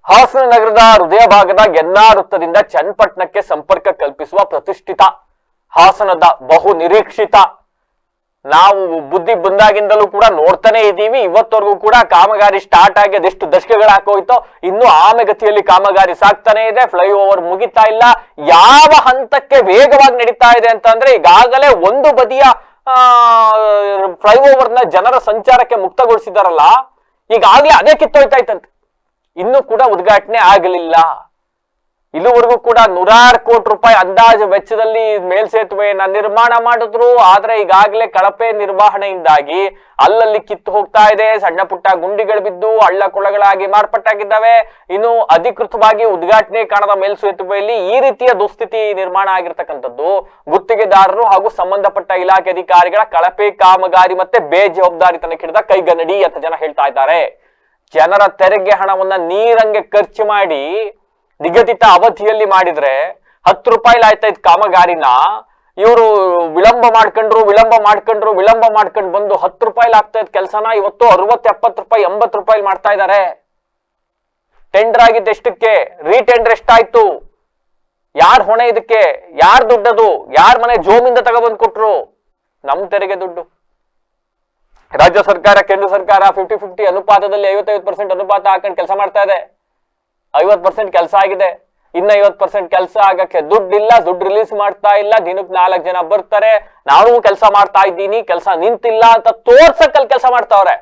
ಹಾಸನ ನಗರದ ಹೃದಯ ಭಾಗದ ಗೆನ್ನಾರ್ ವೃತ್ತದಿಂದ ಚನ್ನಪಟ್ಟಣಕ್ಕೆ ಸಂಪರ್ಕ ಕಲ್ಪಿಸುವ ಪ್ರತಿಷ್ಠಿತ ಹಾಸನದ ಬಹು ನಿರೀಕ್ಷಿತ ನಾವು ಬುದ್ಧಿ ಬಂದಾಗಿಂದಲೂ ಕೂಡ ನೋಡ್ತಾನೆ ಇದ್ದೀವಿ. ಇವತ್ತವರೆಗೂ ಕೂಡ ಕಾಮಗಾರಿ ಸ್ಟಾರ್ಟ್ ಆಗಿ ಅದೆಷ್ಟು ದಶಕಗಳು ಹಾಕೋಯ್ತೋ ಇನ್ನು ಆಮೆಗತಿಯಲ್ಲಿ ಕಾಮಗಾರಿ ಸಾಗ್ತಾನೆ ಇದೆ. ಫ್ಲೈಓವರ್ ಮುಗಿತಾ ಇಲ್ಲ. ಯಾವ ಹಂತಕ್ಕೆ ವೇಗವಾಗಿ ನಡೀತಾ ಇದೆ ಅಂತಂದ್ರೆ ಈಗಾಗಲೇ ಒಂದು ಬದಿಯ ಫ್ಲೈಓವರ್ ನ ಜನರ ಸಂಚಾರಕ್ಕೆ ಮುಕ್ತಗೊಳಿಸಿದಾರಲ್ಲ, ಈಗಾಗಲೇ ಅದೇ ಕಿತ್ತೋಯ್ತಾ ಇತ್ತಂತೆ. ಇನ್ನೂ ಕೂಡ ಉದ್ಘಾಟನೆ ಆಗಲಿಲ್ಲ. ಇಲ್ಲಿವರೆಗೂ ಕೂಡ 100 ಕೋಟಿ ರೂಪಾಯಿ ಅಂದಾಜು ವೆಚ್ಚದಲ್ಲಿ ಮೇಲ್ಸೇತುವೆಯನ್ನ ನಿರ್ಮಾಣ ಮಾಡಿದ್ರು. ಆದ್ರೆ ಈಗಾಗಲೇ ಕಳಪೆ ನಿರ್ವಹಣೆಯಿಂದಾಗಿ ಅಲ್ಲಲ್ಲಿ ಕಿತ್ತು ಹೋಗ್ತಾ ಇದೆ. ಸಣ್ಣ ಪುಟ್ಟ ಗುಂಡಿಗಳು ಬಿದ್ದು ಹಳ್ಳ ಕೊಳ್ಳಗಳಾಗಿ ಮಾರ್ಪಟ್ಟಾಗಿದ್ದಾವೆ. ಇನ್ನು ಅಧಿಕೃತವಾಗಿ ಉದ್ಘಾಟನೆ ಕಾಣದ ಮೇಲ್ಸೇತುವೆಯಲ್ಲಿ ಈ ರೀತಿಯ ದುಸ್ಥಿತಿ ನಿರ್ಮಾಣ ಆಗಿರ್ತಕ್ಕಂಥದ್ದು ಗುತ್ತಿಗೆದಾರರು ಹಾಗೂ ಸಂಬಂಧಪಟ್ಟ ಇಲಾಖೆ ಅಧಿಕಾರಿಗಳ ಕಳಪೆ ಕಾಮಗಾರಿ ಮತ್ತೆ ಬೇಜವಾಬ್ದಾರಿತನ ಹಿಡಿದ ಕೈಗನ್ನಡಿ ಅಂತ ಜನ ಹೇಳ್ತಾ ಇದ್ದಾರೆ. ಜನರ ತೆರಿಗೆ ಹಣವನ್ನ ನೀರಂಗೆ ಖರ್ಚು ಮಾಡಿ ನಿಗದಿತ ಅವಧಿಯಲ್ಲಿ ಮಾಡಿದ್ರೆ 10 ರೂಪಾಯಿ ಆಯ್ತಾ ಇದ್ ಕಾಮಗಾರಿನ ಇವರು ವಿಳಂಬ ಮಾಡ್ಕೊಂಡು ಬಂದು 10 ರೂಪಾಯಿ ಆಗ್ತಾ ಇದ್ ಕೆಲಸನ ಇವತ್ತು 60, 70 ರೂಪಾಯಿ, 80 ರೂಪಾಯಿ ಮಾಡ್ತಾ ಇದ್ದಾರೆ. ಟೆಂಡರ್ ಆಗಿದ್ದು ಎಷ್ಟಕ್ಕೆ? ರೀಟೆಂಡರ್ ಎಷ್ಟಾಯ್ತು? ಯಾರ್ ಹೊಣೆ ಇದಕ್ಕೆ? ಯಾರ್ ದುಡ್ಡದು? ಯಾರ್ ಮನೆ ಜೋಮಿಂದ ತಗೊಬಂದ್ ಕೊಟ್ರು? ನಮ್ ತೆರಿಗೆ ದುಡ್ಡು. ರಾಜ್ಯ ಸರ್ಕಾರ ಕೇಂದ್ರ ಸರ್ಕಾರ 50-50 ಅನುಪಾತದಲ್ಲಿ 55% ಅನುಪಾತ ಹಾಕೊಂಡು ಕೆಲಸ ಮಾಡ್ತಾ ಇದೆ. 50% ಕೆಲಸ ಆಗಿದೆ. ಇನ್ನ 50% ಕೆಲಸ ಆಗಕ್ಕೆ ದುಡ್ಡಿಲ್ಲ. ದುಡ್ಡು ರಿಲೀಸ್ ಮಾಡ್ತಾ ಇಲ್ಲ. ದಿನಕ್ಕೆ 4 ಜನ ಬರ್ತಾರೆ, ನಾನು ಕೆಲಸ ಮಾಡ್ತಾ ಇದ್ದೀನಿ, ಕೆಲಸ ನಿಂತಿಲ್ಲ ಅಂತ ತೋರ್ಸಕ್ಕಲ್ಲಿ ಕೆಲಸ ಮಾಡ್ತಾವ್ರೆ.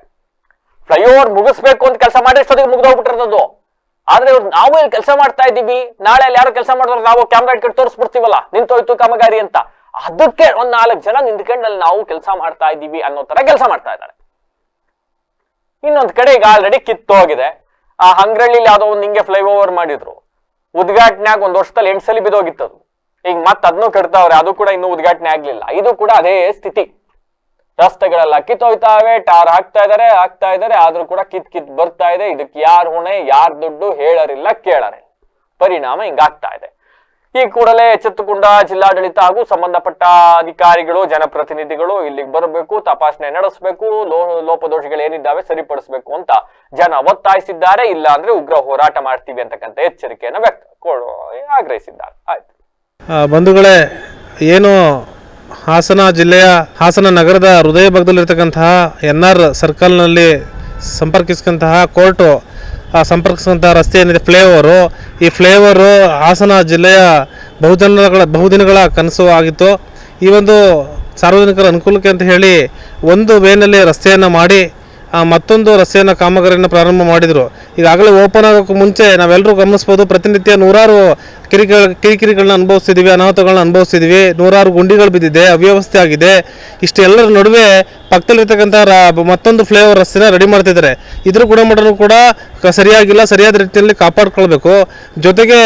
ಫ್ಲೈಓವರ್ ಮುಗಿಸ್ಬೇಕು ಅಂತ ಕೆಲಸ ಮಾಡಿ ಇಷ್ಟೊತ್ತಿಗೆ ಮುಗ್ದೋಗ್ಬಿಟ್ಟಿರೋದು. ಆದ್ರೆ ಇವ್ರು ನಾವು ಇಲ್ಲಿ ಕೆಲಸ ಮಾಡ್ತಾ ಇದ್ದೀವಿ, ನಾಳೆ ಅಲ್ಲಿ ಯಾರು ಕೆಲಸ ಮಾಡಿದ್ರೆ ನಾವು ಕ್ಯಾಮ್ರಾ ಇಟ್ಕೊಂಡು ತೋರಿಸ್ಬಿಡ್ತೀವಲ್ಲ ನಿಂತೋಯ್ತು ಕಾಮಗಾರಿ ಅಂತ. ಅದಕ್ಕೆ 4 ಜನ ನಿಂತ್ಕೊಂಡು ಅಲ್ಲಿ ನಾವು ಕೆಲಸ ಮಾಡ್ತಾ ಇದ್ದೀವಿ ಅನ್ನೋ ತರ ಕೆಲಸ ಮಾಡ್ತಾ ಇದ್ದಾರೆ. ಇನ್ನೊಂದ್ ಕಡೆ ಈಗ ಆಲ್ರೆಡಿ ಕಿತ್ತೋಗಿದೆ. ಆ ಹಂಗ್ರಳ್ಳಿಲಿ ಯಾವ್ದೋ ಒಂದು ಹಿಂಗೆ ಫ್ಲೈಓವರ್ ಮಾಡಿದ್ರು. ಉದ್ಘಾಟನೆಯಾಗ 1 ವರ್ಷದಲ್ಲಿ 8 ಸಲ ಬಿದ್ದೋಗಿತ್ತದು. ಈಗ ಮತ್ತೆ ಅದನ್ನು ಕಟ್ತಾವ್ರೆ, ಅದು ಕೂಡ ಇನ್ನೂ ಉದ್ಘಾಟನೆ ಆಗ್ಲಿಲ್ಲ. ಇದು ಕೂಡ ಅದೇ ಸ್ಥಿತಿ. ರಸ್ತೆಗಳೆಲ್ಲ ಕಿತ್ತೋಯ್ತಾವೆ, ಟಾರ್ ಹಾಕ್ತಾ ಇದಾರೆ, ಆದ್ರೂ ಕೂಡ ಕಿತ್ ಬರ್ತಾ ಇದೆ. ಇದಕ್ಕೆ ಯಾರ್ ಹೊಣೆ, ಯಾರ್ ದುಡ್ಡು ಹೇಳರಿಲ್ಲ, ಕೇಳರಿಲ್ಲ. ಪರಿಣಾಮ ಹಿಂಗಾಗ್ತಾ ಇದೆ. ಈ ಕೂಡಲೇ ಎಚ್ಚೆತ್ತುಕೊಂಡ ಜಿಲ್ಲಾಡಳಿತ ಹಾಗೂ ಸಂಬಂಧಪಟ್ಟ ಅಧಿಕಾರಿಗಳು, ಜನಪ್ರತಿನಿಧಿಗಳು ಇಲ್ಲಿಗೆ ಬರಬೇಕು, ತಪಾಸಣೆ ನಡೆಸಬೇಕು, ಲೋಪದೋಷಗಳು ಏನಿದ್ದಾವೆ ಸರಿಪಡಿಸಬೇಕು ಅಂತ ಜನ ಒತ್ತಾಯಿಸಿದ್ದಾರೆ. ಇಲ್ಲ ಅಂದ್ರೆ ಉಗ್ರ ಹೋರಾಟ ಮಾಡ್ತೀವಿ ಅಂತಕ್ಕಂಥ ಎಚ್ಚರಿಕೆಯನ್ನು ಆಗ್ರಹಿಸಿದ್ದಾರೆ. ಆಯ್ತು ಬಂಧುಗಳೇ, ಏನು ಹಾಸನ ನಗರದ ಹೃದಯ ಭಾಗದಲ್ಲಿರ್ತಕ್ಕಂತಹ NR ಸರ್ಕಲ್ನಲ್ಲಿ ಸಂಪರ್ಕಿಸಿದಂತಹ ಕೋರ್ಟು ಸಂಪರ್ಕಿಸಿದಂಥ ರಸ್ತೆ ಏನಿದೆ ಫ್ಲೈಓವರು, ಈ ಫ್ಲೈಓವರು ಹಾಸನ ಜಿಲ್ಲೆಯ ಬಹುದಿನಗಳ ಕನಸು ಆಗಿತ್ತು. ಈ ಒಂದು ಸಾರ್ವಜನಿಕರ ಅನುಕೂಲಕ್ಕೆ ಅಂತ ಹೇಳಿ ಒಂದು ವೇನಲ್ಲಿ ರಸ್ತೆಯನ್ನು ಮಾಡಿ ಮತ್ತೊಂದು ರಸ್ತೆಯನ್ನು ಕಾಮಗಾರಿಯನ್ನು ಪ್ರಾರಂಭ ಮಾಡಿದರು. ಈಗಾಗಲೇ ಓಪನ್ ಆಗೋಕ್ಕೆ ಮುಂಚೆ ನಾವೆಲ್ಲರೂ ಗಮನಿಸ್ಬೋದು, ಪ್ರತಿನಿತ್ಯ 100 ಕಿರಿಕಿರಿಗಳನ್ನ ಅನುಭವಿಸ್ತಿದ್ದೀವಿ, ಅನಾಹುತಗಳನ್ನ ಅನುಭವಿಸ್ತಿದ್ದೀವಿ. 100 ಗುಂಡಿಗಳು ಬಿದ್ದಿದೆ, ಅವ್ಯವಸ್ಥೆ ಆಗಿದೆ. ಇಷ್ಟೆಲ್ಲರ ನಡುವೆ ಪಕ್ಕದಲ್ಲಿರ್ತಕ್ಕಂಥ ಮತ್ತೊಂದು ಫ್ಲೈಓವರ್ ರಸ್ತೆನ ರೆಡಿ ಮಾಡ್ತಿದ್ದಾರೆ. ಇದ್ರ ಗುಣಮಟ್ಟನೂ ಕೂಡ ಸರಿಯಾಗಿಲ್ಲ. ಸರಿಯಾದ ರೀತಿಯಲ್ಲಿ ಕಾಪಾಡ್ಕೊಳ್ಬೇಕು. ಜೊತೆಗೆ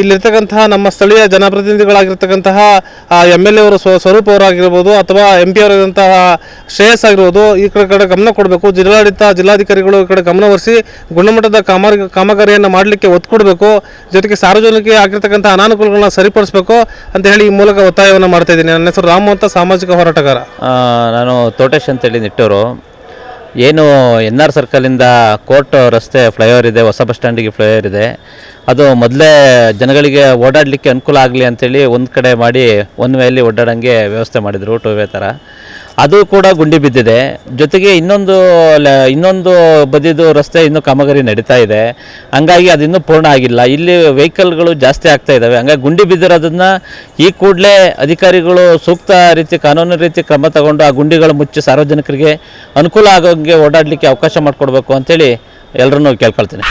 ಇಲ್ಲಿರ್ತಕ್ಕಂತಹ ನಮ್ಮ ಸ್ಥಳೀಯ ಜನಪ್ರತಿನಿಧಿಗಳಾಗಿರ್ತಕ್ಕಂತಹ MLA ಅವರು ಸ್ವರೂಪ್ ಅವರಾಗಿರ್ಬೋದು ಅಥವಾ MP ಅವರಾಗಿರುವಂತಹ ಶ್ರೇಯಸ್ ಆಗಿರ್ಬೋದು, ಈ ಕಡೆ ಗಮನ ಕೊಡಬೇಕು. ಜಿಲ್ಲಾಧಿಕಾರಿಗಳು ಈ ಕಡೆ ಗಮನವಹಿಸಿ ಗುಣಮಟ್ಟದ ಕಾಮಗಾರಿಯನ್ನು ಮಾಡಲಿಕ್ಕೆ ಒತ್ತು ಕೊಡಬೇಕು. ಜೊತೆಗೆ ಸಾರ್ವಜನಿಕರಿಗೆ ಆಗಿರ್ತಕ್ಕಂಥ ಅನಾನುಕೂಲಗಳನ್ನ ಸರಿಪಡಿಸಬೇಕು ಅಂತ ಹೇಳಿ ಈ ಮೂಲಕ ಒತ್ತಾಯವನ್ನು ಮಾಡ್ತಾ ಇದ್ದೀನಿ. ನನ್ನ ಹೆಸರು ರಾಮು ಅಂತ, ಸಾಮಾಜಿಕ ಹೋರಾಟಗಾರ. ನಾನು ತೋಟೇಶ್ ಅಂತೇಳಿ ನಿಟ್ಟೂರು. ಏನು NR ಸರ್ಕಲಿಂದ ಕೋರ್ಟ್ ರಸ್ತೆ ಫ್ಲೈಓವರ್ ಇದೆ, ಹೊಸ ಬಸ್ ಸ್ಟ್ಯಾಂಡಿಗೆ ಫ್ಲೈಓವರ್ ಇದೆ. ಅದು ಮೊದಲೇ ಜನಗಳಿಗೆ ಓಡಾಡಲಿಕ್ಕೆ ಅನುಕೂಲ ಆಗಲಿ ಅಂತೇಳಿ ಒಂದು ಕಡೆ ಮಾಡಿ ಒನ್ ವೇಯಲ್ಲಿ ಓಡಾಡೋಂಗೆ ವ್ಯವಸ್ಥೆ ಮಾಡಿದರು, 2 ವೇ ಥರ. ಅದು ಕೂಡ ಗುಂಡಿ ಬಿದ್ದಿದೆ. ಜೊತೆಗೆ ಇನ್ನೊಂದು ಬದಿದು ರಸ್ತೆ ಇನ್ನೂ ಕಾಮಗಾರಿ ನಡೀತಾ ಇದೆ. ಹಂಗಾಗಿ ಅದು ಇನ್ನೂ ಪೂರ್ಣ ಆಗಿಲ್ಲ. ಇಲ್ಲಿ ವೆಹಿಕಲ್ಗಳು ಜಾಸ್ತಿ ಆಗ್ತಾ ಇದ್ದಾವೆ. ಹಂಗಾಗಿ ಗುಂಡಿ ಬಿದ್ದಿರೋದನ್ನು ಈ ಕೂಡಲೇ ಅಧಿಕಾರಿಗಳು ಸೂಕ್ತ ರೀತಿ ಕಾನೂನು ರೀತಿ ಕ್ರಮ ತಗೊಂಡು ಆ ಗುಂಡಿಗಳು ಮುಚ್ಚಿ ಸಾರ್ವಜನಿಕರಿಗೆ ಅನುಕೂಲ ಆಗೋಂಗೆ ಓಡಾಡಲಿಕ್ಕೆ ಅವಕಾಶ ಮಾಡಿಕೊಡ್ಬೇಕು ಅಂತೇಳಿ ಎಲ್ಲರನ್ನೂ ಕೇಳ್ಕೊಳ್ತೀನಿ.